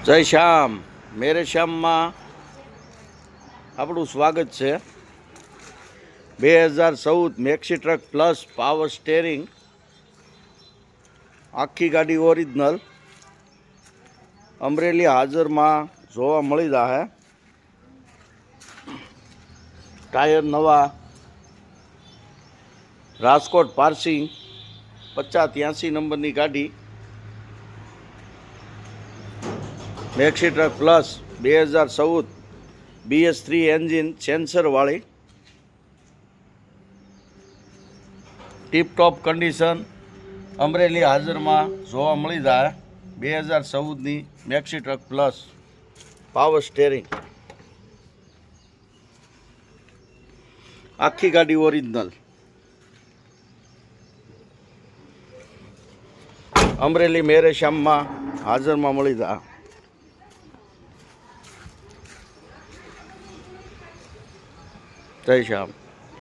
જય શ્યામ મેરે શ્યામમાં આપણું સ્વાગત છે। 2014 maxi truck plus power steering આખી ગાડી ઓરિજિનલ અમરેલી હાજરમાં જોવા મળી જશે। ટાયર નવા, રાજકોટ પાર્સિંગ 5083 નંબરની ગાડી maxi truck plus 2014 BS3 engine સેન્સરવાળી ટીપ ટોપ કન્ડિશન અમરેલી હાજરમાં જોવા મળી જાય। 2014ની maxi truck plus power steering આખી ગાડી ઓરિજિનલ અમરેલી મેરે શ્યામમાં હાજરમાં મળી જાય। જય શ્યામ।